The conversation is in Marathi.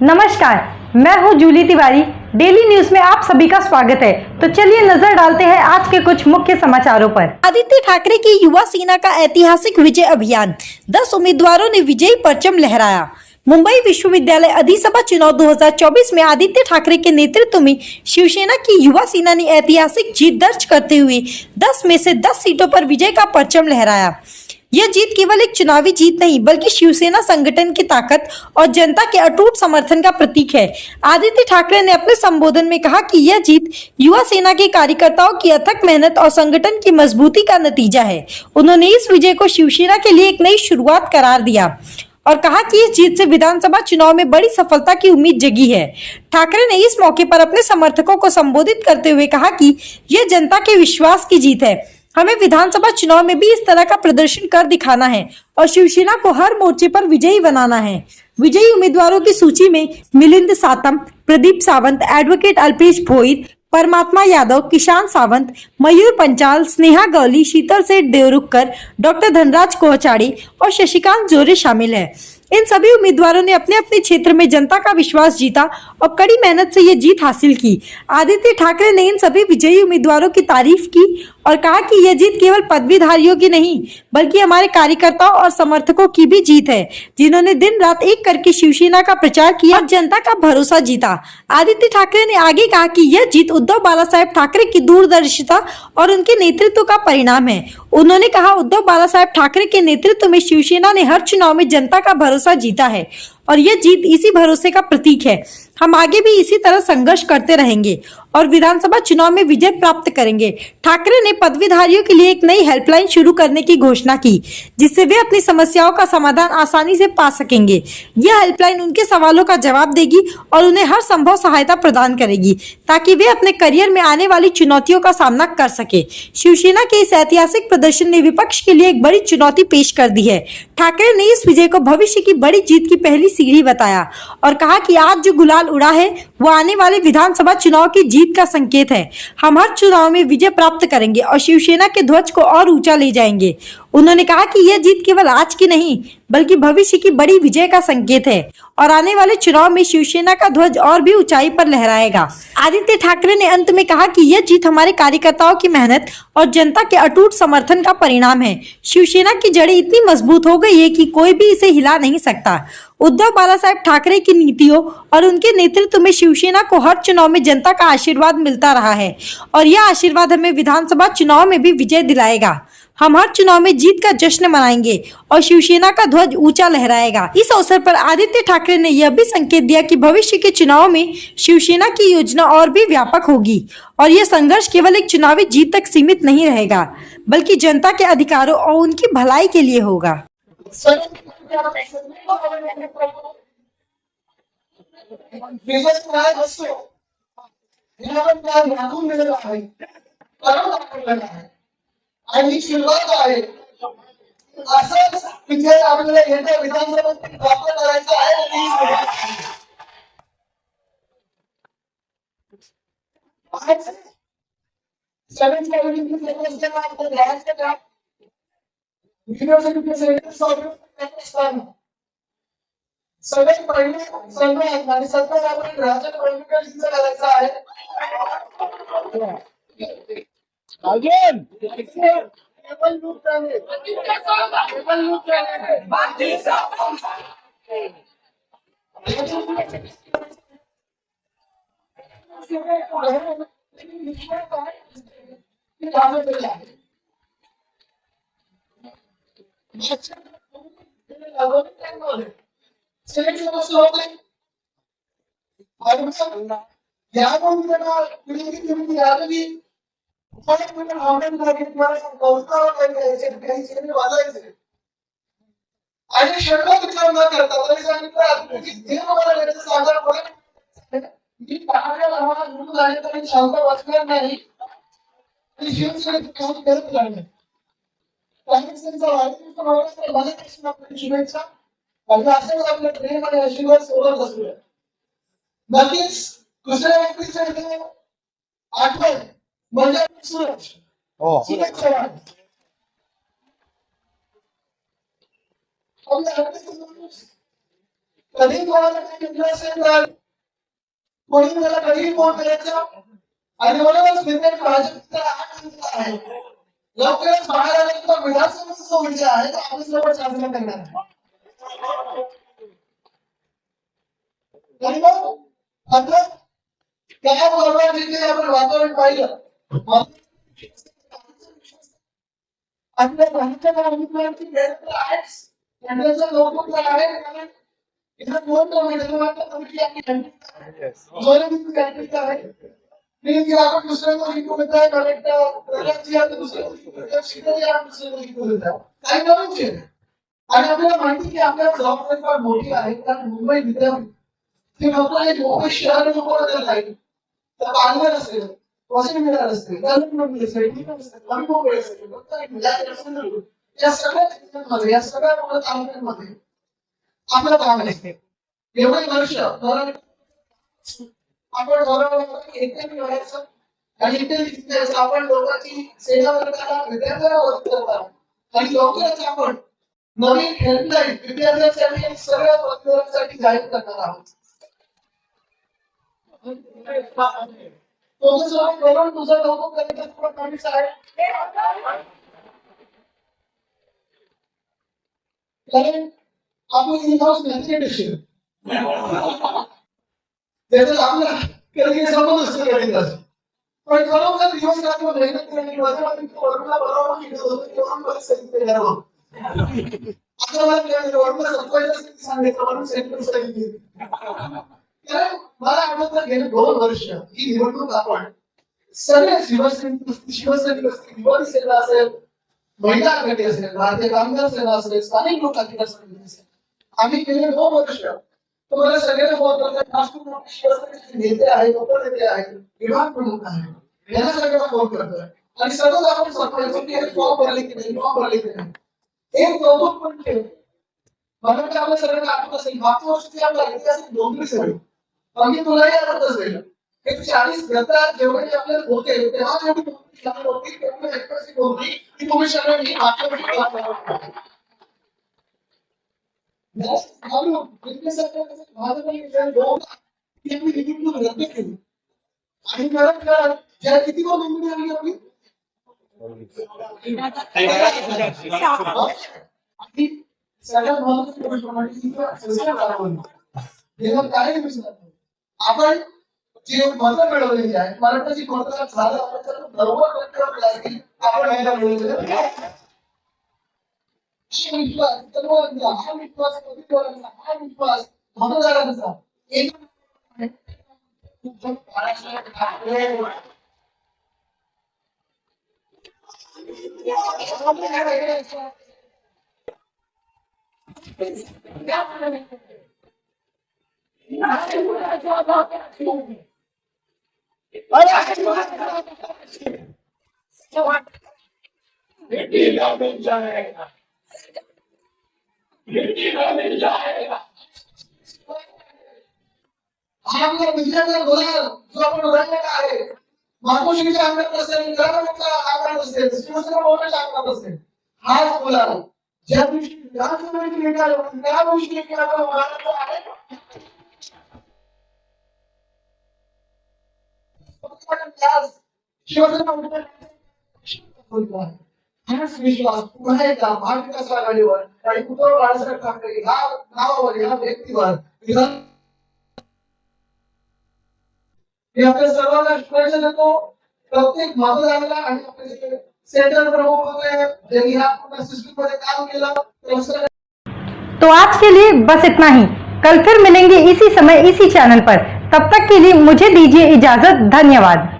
नमस्कार, मैं हूं जूली तिवारी। डेली न्यूज में आप सभी का स्वागत है। तो चलिए नजर डालते हैं आज के कुछ मुख्य समाचारों पर। आदित्य ठाकरे की युवा सेना का ऐतिहासिक विजय अभियान, 10 उम्मीदवारों ने विजयी परचम लहराया। मुंबई विश्वविद्यालय अधिसभा चुनाव 2024 में आदित्य ठाकरे के नेतृत्व में शिवसेना की युवा सेना ने ऐतिहासिक जीत दर्ज करते हुए 10 में से 10 सीटों पर विजय का परचम लहराया। यह जीत केवल एक चुनावी जीत नहीं बल्कि शिवसेना संगठन की ताकत और जनता के अटूट समर्थन का प्रतीक है। आदित्य ठाकरे ने अपने संबोधन में कहा कि यह जीत युवा सेना के कार्यकर्ताओं की अथक मेहनत और संगठन की मजबूती का नतीजा है। उन्होंने इस विजय को शिवसेना के लिए एक नई शुरुआत करार दिया और कहा कि इस जीत से विधानसभा चुनाव में बड़ी सफलता की उम्मीद जगी है। ठाकरे ने इस मौके पर अपने समर्थकों को संबोधित करते हुए कहा कि यह जनता के विश्वास की जीत है। हमें विधानसभा चुनाव में भी इस तरह का प्रदर्शन कर दिखाना है और शिवसेना को हर मोर्चे पर विजयी बनाना है। विजयी उम्मीदवारों की सूची में मिलिंद सातम, प्रदीप सावंत, एडवोकेट अल्पेश भोईर, परमात्मा यादव, किसान सावंत, मयूर पंचाल, स्नेहा गौली, शीतल सेठ देवरुखकर, डॉक्टर धनराज कोहचाड़ी और शशिकांत जोरे शामिल है। इन सभी उम्मीदवारों ने अपने अपने क्षेत्र में जनता का विश्वास जीता और कड़ी मेहनत से ये जीत हासिल की। आदित्य ठाकरे ने इन सभी विजयी उम्मीदवारों की तारीफ की और कहा कि यह जीत केवल पदवीधारियों की नहीं बल्कि हमारे कार्यकर्ताओं और समर्थकों की भी जीत है, जिन्होंने दिन रात एक करके शिवसेना का प्रचार किया और जनता का भरोसा जीता। आदित्य ठाकरे ने आगे कहा कि यह जीत उद्धव बालासाहेब ठाकरे की दूरदर्शिता और उनके नेतृत्व का परिणाम है। उन्होंने कहा, उद्धव बालासाहेब ठाकरे के नेतृत्व में शिवसेना ने हर चुनाव में जनता का भरोसा जीता है और यह जीत इसी भरोसे का प्रतीक है। हम आगे भी इसी तरह संघर्ष करते रहेंगे और विधानसभा चुनाव में विजय प्राप्त करेंगे। ठाकरे ने पदवीधारियों के लिए एक नई हेल्पलाइन शुरू करने की घोषणा की, जिससे वे अपनी समस्याओं का समाधान आसानी से पा सकेंगे। यह हेल्पलाइन उनके सवालों का जवाब देगी और उन्हें हर संभव सहायता प्रदान करेगी ताकि वे अपने करियर में आने वाली चुनौतियों का सामना कर सके। शिवसेना के इस ऐतिहासिक प्रदर्शन ने विपक्ष के लिए एक बड़ी चुनौती पेश कर दी है। ठाकरे ने इस विजय को भविष्य की बड़ी जीत की पहली सीढ़ी बताया और कहा कि आज जो गुलाल उड़ा है वो आने वाले विधानसभा चुनाव की जीत का संकेत है। हम हर चुनाव में विजय प्राप्त करेंगे और शिवसेना के ध्वज को और ऊंचा ले जाएंगे। उन्होंने कहा कि यह जीत केवल आज की नहीं बल्कि भविष्य की बड़ी विजय का संकेत है और आने वाले चुनाव में शिवसेना का ध्वज और भी ऊंचाई पर लहराएगा। आदित्य ठाकरे ने अंत में कहा कि यह जीत हमारे कार्यकर्ताओं की मेहनत और जनता के अटूट समर्थन का परिणाम है। शिवसेना की जड़ें इतनी मजबूत हो गई है कि कोई भी इसे हिला नहीं सकता। उद्धव बालासाहेब ठाकरे की नीतियों और उनके नेतृत्व में शिवसेना को हर चुनाव में जनता का आशीर्वाद मिलता रहा है और यह आशीर्वाद हमें विधानसभा चुनाव में भी विजय दिलाएगा। हम हर चुनाव में जीत का जश्न मनाएंगे और शिवसेना का ध्वज ऊंचा लहराएगा। इस अवसर पर आदित्य ठाकरे ने यह भी संकेत दिया कि भविष्य के चुनाव में शिवसेना की योजना और भी व्यापक होगी और यह संघर्ष केवल एक चुनावी जीत तक सीमित नहीं रहेगा बल्कि जनता के अधिकारों और उनकी भलाई के लिए होगा। आणि सुरुवात आहे असंच विजय आपल्याला येत्या विधानसभेत प्राप्त करायचा आहे। सगळ्यात पहिले संघ आणि सरकार आपण राज्य कम्युनिकेशनचं करायचं आहे। Again, टेबल लूट करने, टेबल लूट करने, बाकी सब आणि शब्द विचार न करता तरी सांगितलं जे मला याचं सादर होईल मी पाहण्याला आम्हाला गुरु झाले तरी शांत वाचणार नाही आणि शिवसेनेचं काम करत राहणार। काँग्रेसचा वाढदिवस मनापासून आपल्या शुभेच्छा आणि असंच आपल्या प्रेम आणि आशीर्वाद सोबत असूया। नक्कीच दुसऱ्या व्यक्तीचे आठवण म्हणजे सूरज कधी कोणाला काही घेतलं असेल तर कोणी मला कधी फोन करायचा आणि म्हणूनच विद्यार्थी भाजपचा आहे लवकरच बाहेर आल्यानंतर विधानसभेचा जो विजय आहे तो आपण सर्व साजरा करणार आहे. आणि मग आता त्याबरोबर जिथे आपण वातावरण पाहिलं आपल्या भारताच्या उमेदवारांची गैरहजर आहेच त्यांचं कौतुक आहे कारण इथं दोन कमिटी आहे मी आपण दुसऱ्यांना शिकवत आहे करेक्ट काही नवीन आणि आपल्याला माहिती की आपल्याला जबाबदारी फार मोठी आहे कारण मुंबई विद्यापीठ हे फक्त एक मुंबई शहर आहे तर पालघर असेल वॉशिंग मिळालं असेल या सगळ्या या सगळ्या तालुक्यांमध्ये आपलं काम आहे एवढे वर्ष आपण एकट्याने व्हायचं आणि एकट्याने आपण लोकांची सेवा करताना विद्यार्थ्यांना मदत करतात आणि लवकरच आपण नवीन हेल्पलाईन विद्यार्थ्यांसाठी सगळ्या पद्धतीसाठी जाहीर करणार आहोत. करून तुझं कौतुक करण्याचं थोडं कमीच आहे कारण आपण इन हाऊस मॅथमॅटिशियन त्याच्यात आपला कधी संबंध असतो कधी पण खरोखर दिवस रात्र मेहनत करणे वरला बरोबर केलं होतं तेव्हा परिस्थिती तयार होत आता मला संपवायचं सांगायचं म्हणून सेंटर सांगितली कारण मला आठवतं गेले 2 वर्ष ही निवडणूक आपण सगळे शिवसैनिक असतील युवा सेना असेल महिला आघाडी असेल भारतीय कामगार सेना असेल स्थानिक लोक असेल आम्ही गेले 2 वर्ष तुम्हाला सगळ्यांना फोन करतात राष्ट्रपती शिवसेनेचे नेते आहेत उपनेते आहेत विभाग प्रमुख आहेत यांना सगळ्यांना फोन करतोय आणि सतत आपण सांगायचो की हे फॉर्म भरले की नाही एक कौतुक पण केलं मला वाटतं आपल्या सगळ्यांना आठवत असेल मागच्या वर्षी आपला ऐतिहासिक डोंगरी सभा आम्ही तुलाही आठवत असेल हे 40 गटात जेवढे आपल्याला होते तेव्हा जेवढी होती तेवढी ऐतिहासिक होती की तुम्ही सगळ्यांनी मागच्या वर्षी आणि किती नोंदणी आली आपली सगळ्यात महत्वाची आपण जे मत मिळवलेली आहे मराठाची मतं झालं विश्वास मतदारांचा आपल्या विद्यार्थ्यांना बोलाल जो आपण उदाहरणा आहे मातोश्रीच्या अंगात असेल ग्रामाच्या अंगात असेल शिवसेना मोठ्याच्या अंगात असेल हाच बोलाल ज्या दिवशी विधानसभेची निकाल त्या दिवशी आपण महाराष्ट्र आहे शिवसेना हाच विश्वास पुन्हा एकदा महाविकास आघाडीवर आणि उद्धव बाळासाहेब ठाकरे ह्या नावावर ह्या व्यक्तीवर मी आपल्या सर्वांना शुभेच्छा देतो प्रत्येक मतदाराला आणि आपले सेंटर प्रमुख होते ज्यांनी ह्या सिस्टम मध्ये काम केलं. तो आज के लिए बस इतना ही. कल फिर मिलेंगे इसी समय इसी चैनल पर. तब तक के लिए मुझे दीजिए इजाजत. धन्यवाद.